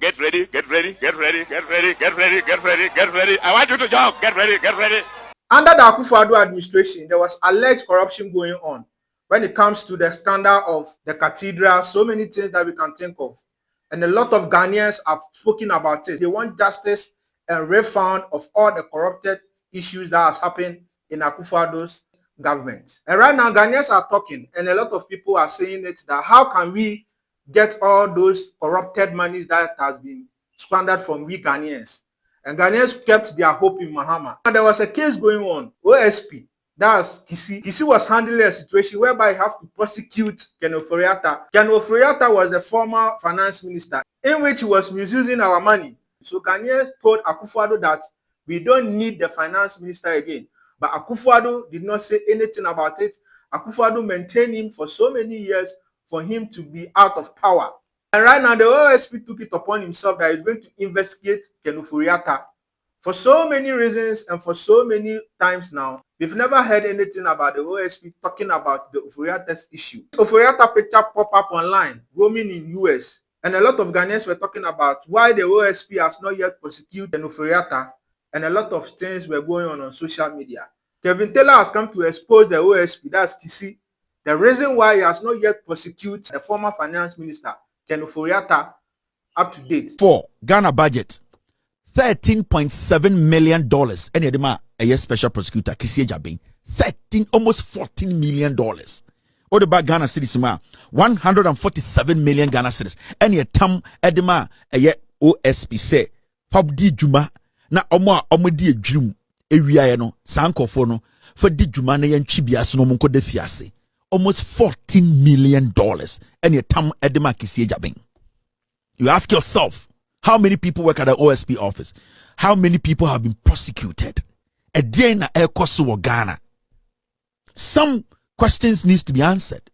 Get ready, get ready, get ready, get ready, get ready, get ready, get ready. I want you to jump. Get ready, get ready. Under the Akufo-Addo administration, there was alleged corruption going on when it comes to the standard of the cathedral, so many things that we can think of. And a lot of Ghanaians have spoken about it. They want justice and refund of all the corrupted issues that has happened in Akufo-Addo's government. And right now, Ghanaians are talking, and a lot of people are saying it, that how can we get all those corrupted monies that has been squandered from we Ghanaians? And Ghanaians kept their hope in Mahama. And there was a case going on, OSP, that's KISSI. KISSI was handling a situation whereby you have to prosecute Ken Ofori Atta. Ken Ofori Atta was the former finance minister, in which he was misusing our money. So Ghanaians told Akufo-Addo that we don't need the finance minister again. But Akufo-Addo did not say anything about it. Akufo-Addo maintained him for so many years for him to be out of power. And right now, the OSP took it upon himself that he's going to investigate Ken Ofori Atta. For so many reasons and for so many times now, we've never heard anything about the OSP talking about the Ofori Atta's issue. Ofori Atta picture pop up online, roaming in US. And a lot of Ghanaians were talking about why the OSP has not yet prosecuted Ken Ofori Atta. And a lot of things were going on social media. Kevin Taylor has come to expose the OSP, that's KISSI, the reason why he has not yet prosecuted the former finance minister, Ken Ofori Atta, up to date. For Ghana budget, $13.7 million. Any of a special prosecutor, KISSI Ejabin, almost $14 million. What about Ghana cedis? 147 million Ghana cedis. Any tam edema a OSP say, Pabdi Juma, na omodi adwum ewia no sankofo no for di dwuma na yan twibiase no monko de fiase almost $14 million any tam edema KISSI Ejabin. You ask yourself, how many people work at the OSP office? How many people have been prosecuted? A day na ekoso Ghana. Some questions needs to be answered.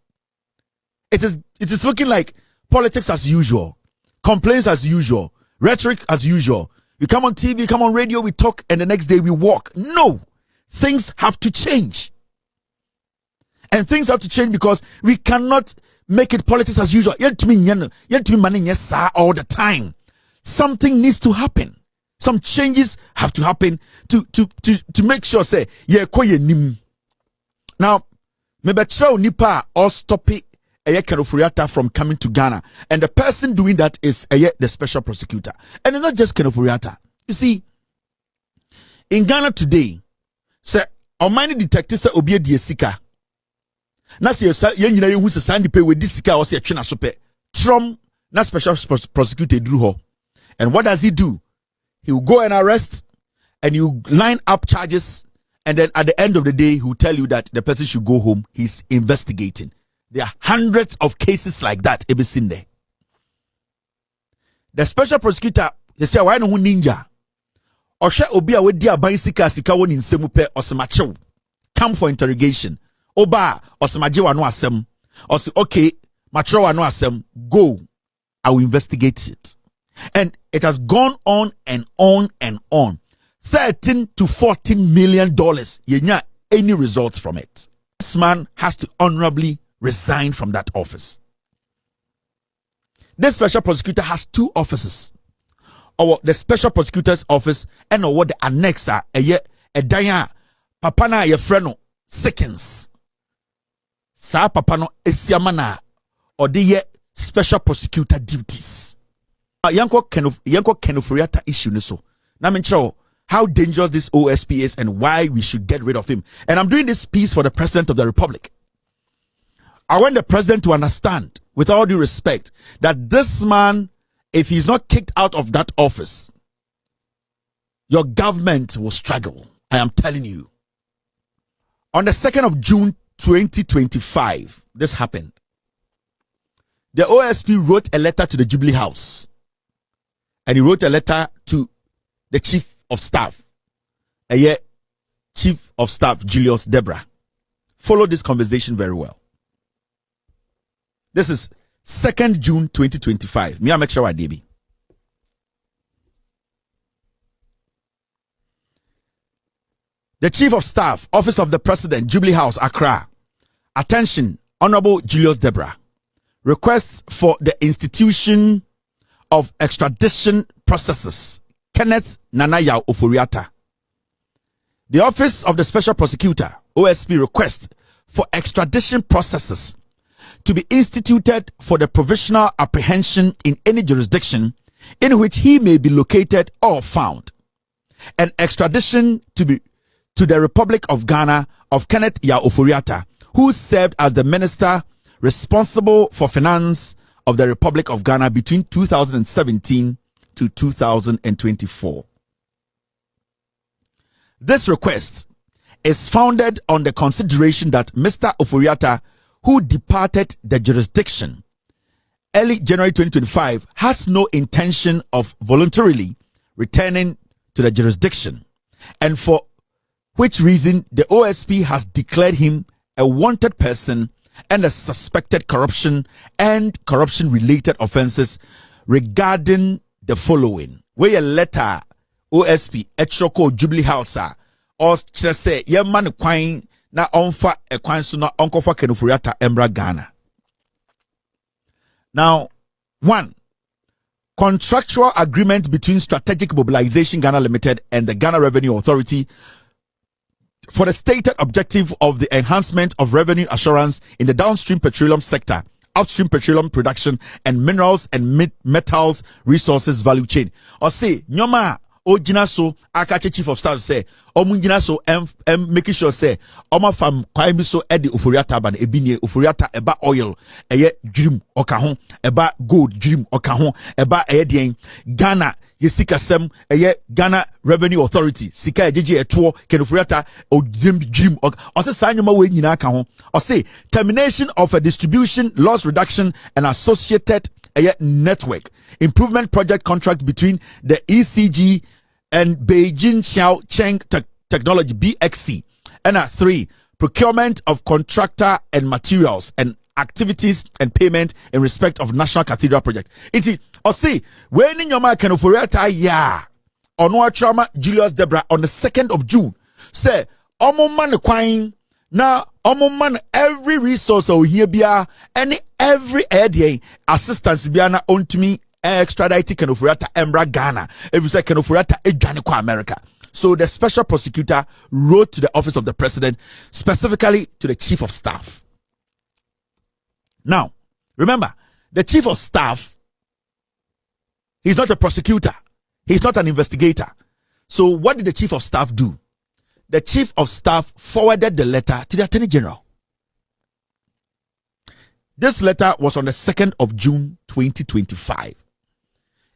It is looking like politics as usual, complaints as usual, rhetoric as usual. We come on TV, come on radio, we talk, and the next day we walk. No, things have to change. And things have to change because we cannot make it politics as usual. All the time. Something needs to happen. Some changes have to happen to make sure say now maybe nipa or stop it Ken Ofori Atta from coming to Ghana, and the person doing that is the special prosecutor, and not just Ken Ofori Atta. You see, in Ghana today, say Omani detective say obi di sika. Na say ye nyina ye hu se sandi pay we di sika or say twe na so pe. Trom na special prosecutor drew ho. And what does he do? He will go and arrest, and you line up charges, and then at the end of the day, he will tell you that the person should go home. He's investigating. There are hundreds of cases like that ever seen there. The special prosecutor, they say, why no ninja? Or shall obi we dia bicycle sika won in semupe or semachew. Come for interrogation. Oba or semajewa no asem. Or say, okay, macho no asem. Go. I will investigate it. And it has gone on and on and on. $13 to $14 million. Yenya any results from it. This man has to honorably resign from that office. This special prosecutor has two offices. Or the special prosecutor's office and or what the annex are a daya papa na ye freno seconds. Sa papa no esiamana or the special prosecutor duties. Yanko Ken Ofori Atta issue ni so. Na mencho how dangerous this OSP is and why we should get rid of him. And I'm doing this piece for the President of the Republic. I want the president to understand, with all due respect, that this man, if he's not kicked out of that office, your government will struggle. I am telling you. On the 2nd of June 2025, this happened. The OSP wrote a letter to the Jubilee House. And he wrote a letter to the Chief of Staff. Chief of Staff Julius Deborah. Follow this conversation very well. This is 2nd June 2025. Me make sure I did. The Chief of Staff, Office of the President, Jubilee House, Accra. Attention, Honorable Julius Deborah. Request for the institution of extradition processes, Kenneth Nanaya Ofori. The Office of the Special Prosecutor, OSP, requests for extradition processes to be instituted for the provisional apprehension in any jurisdiction in which he may be located or found, and extradition to the Republic of Ghana of Kenneth Ya Ofori, who served as the minister responsible for finance of the Republic of Ghana between 2017 to 2024. This request is founded on the consideration that Mr. Ofori, who departed the jurisdiction early January 2025, has no intention of voluntarily returning to the jurisdiction, and for which reason the OSP has declared him a wanted person and a suspected corruption and corruption-related offenses regarding the following. Where a letter OSP Echoko Jubilee House or say man kwine na onfa e kwan so na onkofa Ken Ofori embra Ghana. Now, 1. Contractual agreement between Strategic Mobilization Ghana Limited and the Ghana Revenue Authority for the stated objective of the enhancement of revenue assurance in the downstream petroleum sector, upstream petroleum production, and minerals and metals resources value chain. Or say, Nyoma o jina so akache chief of staff say omu jina so making sure say oma fam kwai so edi Ofori ban ebini Ofori eba oil eye dream okaho eba gold dream okaho eba eye den Ghana yesika sem eye Ghana Revenue Authority sika ejeje eto Ken Ofori o dream o say sa nyoma we nyina aka ho o say termination of a distribution loss reduction and associated network improvement project contract between the ECG and Beijing Xiao Cheng Technology BXC. And 3, procurement of contractor and materials and activities and payment in respect of National Cathedral project. Iti or see when in your mind Ken Ofori ya ono trauma Julius Debra on the 2nd of June say omo man kwine na omo man every resource o here bia any every area assistance bia na ontumi extradite Ken Ofori embra Ghana if you say Ken Ofori edwane kwa America. So the special prosecutor wrote to the office of the president, specifically to the chief of staff. Now, remember, the chief of staff, he's not a prosecutor. He's not an investigator. So what did the chief of staff do? The chief of staff forwarded the letter to the attorney general. This letter was on the 2nd of June 2025.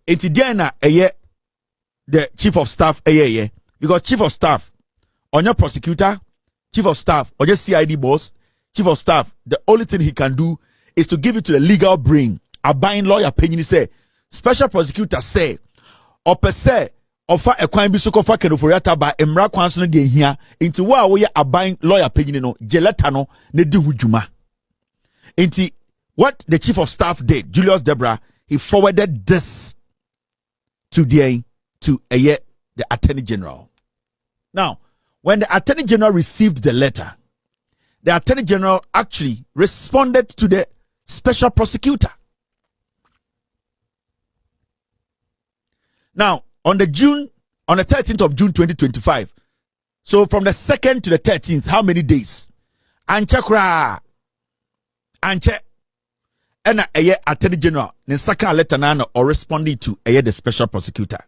It's Diana the chief of staff because chief of staff on your prosecutor, chief of staff or just CID boss, chief of staff, the only thing he can do is to give it to the legal brain. A buying lawyer opinion say special prosecutor say or per se offer a crime bisuko for Ken Ofori by emra kwan so de hia into wa we a buying lawyer opinion no jeleta no ne di hujuma. Into what the chief of staff did, Julius Debra, he forwarded this to the attorney general. Now, when the attorney general received the letter, the attorney general actually responded to the special prosecutor. Now, on the 13th of June 2025, so from the 2nd to the 13th, how many days? Anche and attorney general ne saka letter na or responding to the special prosecutor.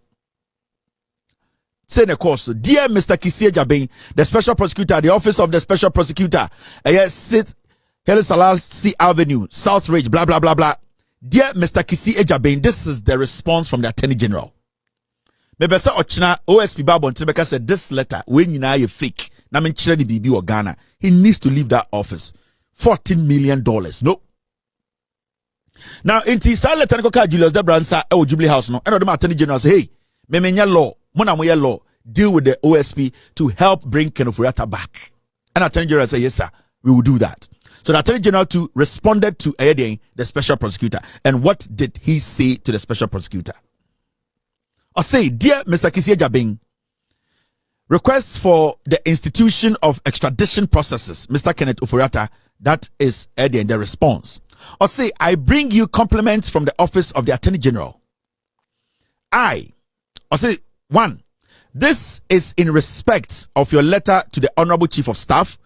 Say the course, dear Mr. KISSI Jabin, the special prosecutor, the office of the special prosecutor, sit Helen Salasi Avenue, South Ridge, blah blah blah blah. Dear Mr. KISSI Jabin, this is the response from the attorney general. Mebesa Ochina OSP Babon Tebeka said this letter when you are fake. Na men chire ni bibi or Ghana. He needs to leave that office. $14 million. No. Now, in the letter go Julius Debra sa e Jubilee House no. And the attorney general say, hey, me menya law. Mona moya law, deal with the OSP to help bring Ken Ofori back. And Attorney General said, yes, sir, we will do that. So the Attorney General too responded to the special prosecutor. And what did he say to the special prosecutor? I say, dear Mr. KISSI Jabin, requests for the institution of extradition processes, Mr. Kenneth Ofori, that is the response. I say, I bring you compliments from the office of the Attorney General I say 1. This is in respect of your letter to the Honorable Chief of Staff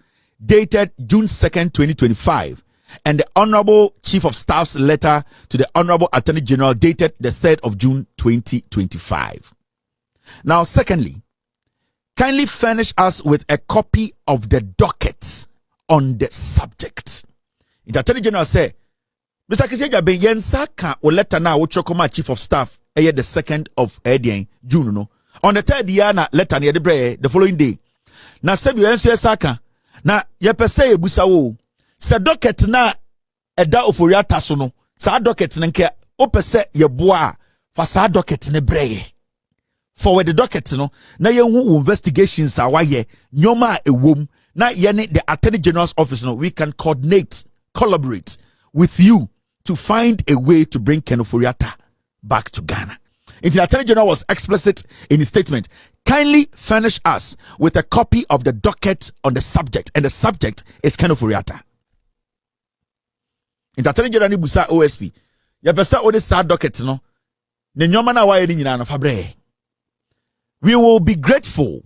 dated June 2nd, 2025, and the Honorable Chief of Staff's letter to the Honorable Attorney General dated the 3rd of June, 2025. Now, secondly, kindly furnish us with a copy of the docket on the subject. The Attorney General say, Mr. KISSI Agyabeng, yensaka o letter na wo chokoma Chief of Staff the 2nd of June no. On the 3rd year na letter na the following day. Na sebi yenso yesaka na yepese ebusa wo. Se docket na eda Ofori Atta so no. Sa docket na nke opese yeboa fa sa docket ne breye. Forward the docket no na yenhu investigations awaye nyoma ewom na yene the Attorney General's office no, we can collaborate with you to find a way to bring Ken Ofori Atta back to Ghana. And the Attorney General was explicit in his statement. Kindly furnish us with a copy of the docket on the subject, and the subject is Ken Ofori Atta. In the Attorney General ni busa OSP, ya pesa ode sa docket no. Ne nyoma na wa yedi nyina no fabre. We will be grateful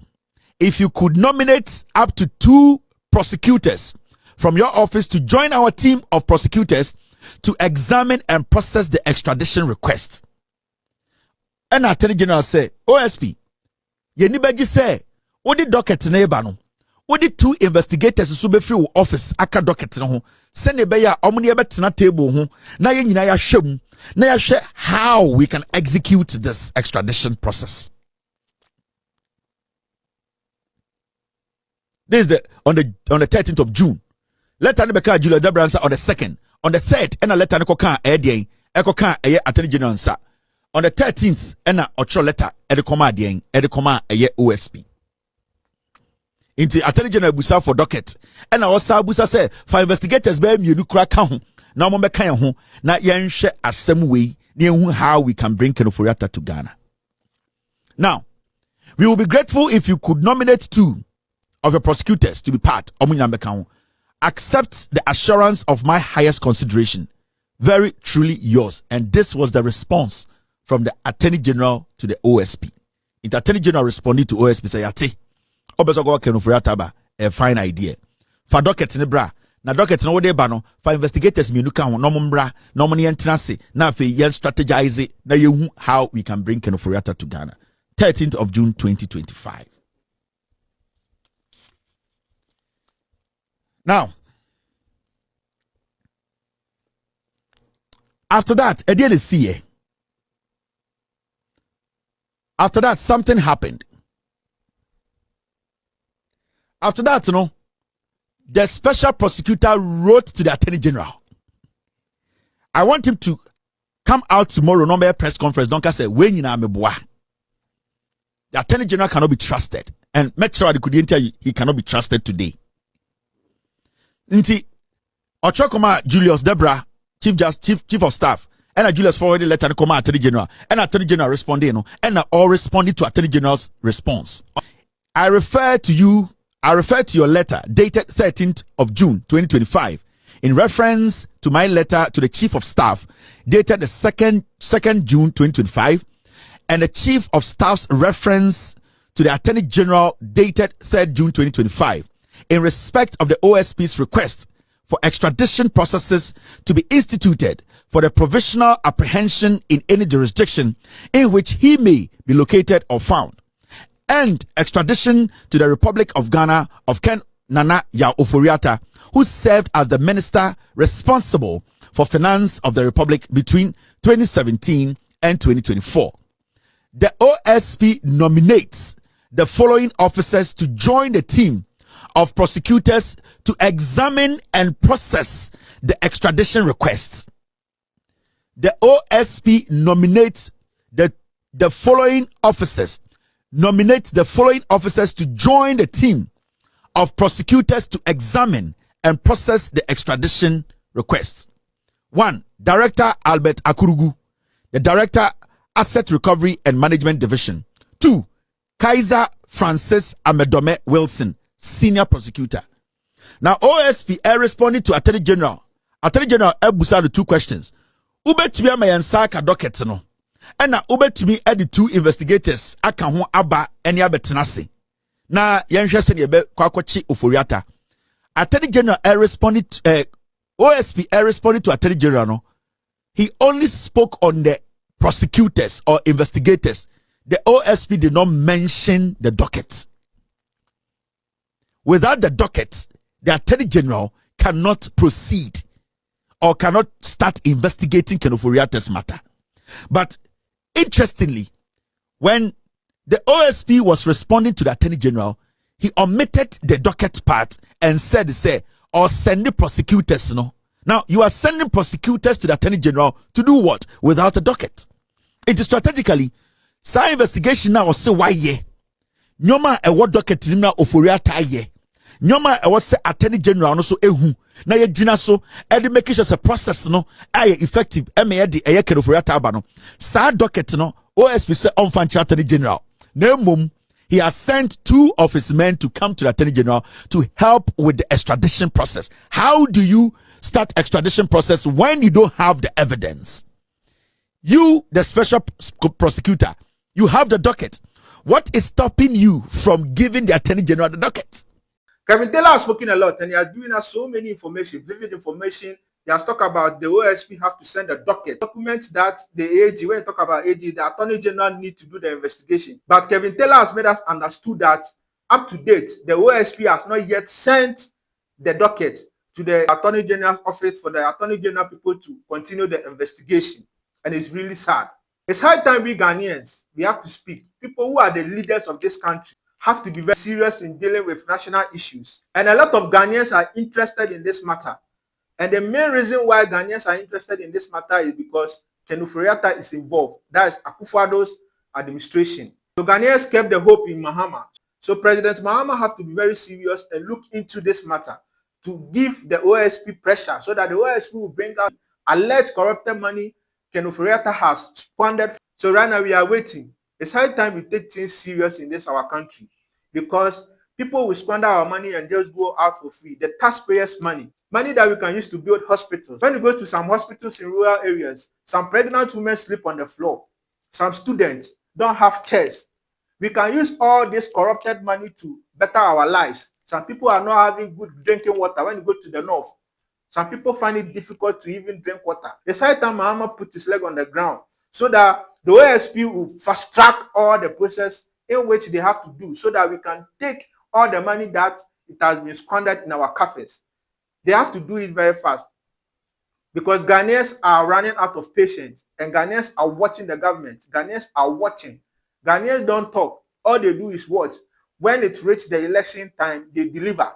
if you could nominate up to 2 prosecutors from your office to join our team of prosecutors to examine and process the extradition request. And Attorney General say, OSP, ye ni beji say, odi docket na eba no, odi 2 investigators so be free office aka docket no ho, se ne be ya omo ne betena table ho, na ye nyina ya hwem, na ya hwe how we can execute this extradition process. This is on the 13th of June. Letter ne beka Julia Debransa on the 2nd. On the 3rd, and a letter ne koka edien, ekoka eye Attorney General nsa. On the 13th, and a ocho letter edekoma adien, edekoma eye OSP. Inti Attorney General busa for docket. And also busa say for investigators be mienu kura ka ho. Na mo beka ye ho na yenhwe asem wei na yenhu how we can bring Ken Ofori Atta to Ghana. Now, we will be grateful if you could nominate 2 of your prosecutors to be part of Munyambeka. Accept the assurance of my highest consideration. Very truly yours. And this was the response from the Attorney General to the OSP. The Attorney General responded to OSP say, "Yate, obesogo Ken Ofori Atta ba, a fine idea. For docket ne bra, na docket no de ba no, for investigators mienu ka ho no mbra, no mo ne entrance, na afi yen strategize na yehu how we can bring Ken Ofori Atta to Ghana." 13th of June 2025. Now, after that, after that, something happened. After that, the special prosecutor wrote to the Attorney General. I want him to come out tomorrow, number press conference. Don't say, when you know the Attorney General cannot be trusted. And make sure I couldn't tell you, he cannot be trusted today. Nti Ochokoma Julius Debra, chief of staff, and Julius forwarded letter to come Attorney General, and Attorney General responded, and all responded to Attorney General's response. I refer to your letter dated 13th of June 2025 in reference to my letter to the Chief of Staff dated the 2nd June 2025, and the Chief of Staff's reference to the Attorney General dated 3rd June 2025. In respect of the OSP's request for extradition processes to be instituted for the provisional apprehension in any jurisdiction in which he may be located or found, and extradition to the Republic of Ghana of Ken Nana Ya Ofori Atta, who served as the minister responsible for finance of the Republic between 2017 and 2024. The OSP nominates the following officers to join the team of prosecutors to examine and process the extradition requests. The OSP nominates the following officers. Nominates the following officers to join the team of prosecutors to examine and process the extradition requests. 1. Director Albert Akurugu, the Director Asset Recovery and Management Division. 2. Kaiser Francis Amedome Wilson, Senior Prosecutor. Now OSP responded to Attorney General. Attorney General busa the 2 questions. Ubetubia mayansaka docket no. And na ubetumi add the 2 investigators aka ho aba ene abetena se. Na yenhwe se ne be kwakwachi Ofori Atta. Attorney General responded OSP responded to Attorney General no. He only spoke on the prosecutors or investigators. The OSP did not mention the docket. Without the docket, the Attorney General cannot proceed or cannot start investigating Ofori Atta's matter. But interestingly, when the OSP was responding to the Attorney General, he omitted the docket part and said, or send the prosecutors, no. Now, you are sending prosecutors to the Attorney General to do what? Without a docket. It is strategically, some investigation now say why ye. Nyoma e what docket na Ofori Atta ye. Nyoma e what say Attorney General no so ehu. Na ye gina so, e de make sure a process no aye effective. E de e ye Ofori Atta aba no. Sa docket no, OSP say on Attorney General. Nemum, he has sent 2 of his men to come to the Attorney General to help with the extradition process. How do you start extradition process when you don't have the evidence? You, the special prosecutor, you have the docket. What is stopping you from giving the Attorney General the docket? Kevin Taylor has spoken a lot and he has given us so many information, vivid information. He has talked about the OSP have to send a docket, documents that the AG, when you talk about AG, the Attorney General need to do the investigation. But Kevin Taylor has made us understood that up to date, the OSP has not yet sent the docket to the Attorney General's office for the Attorney General people to continue the investigation. And it's really sad. It's high time we Ghanaians, we have to speak. People who are the leaders of this country have to be very serious in dealing with national issues. And a lot of Ghanaians are interested in this matter. And the main reason why Ghanaians are interested in this matter is because Ofori Atta is involved. That is Akufo-Addo's administration. So Ghanaians kept the hope in Mahama. So President Mahama have to be very serious and look into this matter to give the OSP pressure so that the OSP will bring out alleged corrupted money Ofori Atta has squandered. So right now we are waiting. It's high time we take things serious in this our country, because people will squander our money and just go out for free. The taxpayers' money that we can use to build hospitals. When you go to some hospitals in rural areas, some pregnant women sleep on the floor. Some students don't have chairs. We can use all this corrupted money to better our lives. Some people are not having good drinking water when you go to the north. Some people find it difficult to even drink water. It's high time Mahama put his leg on the ground so that the OSP will fast track all the process in which they have to do so that we can take all the money that it has been squandered in our cafes. They have to do it very fast because Ghanaians are running out of patience and Ghanaians are watching the government. Ghanaians are watching. Ghanaians don't talk. All they do is watch. When it reaches the election time, they deliver.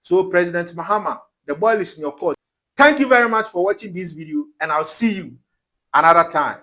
So President Mahama, the ball is in your court. Thank you very much for watching this video and I'll see you another time.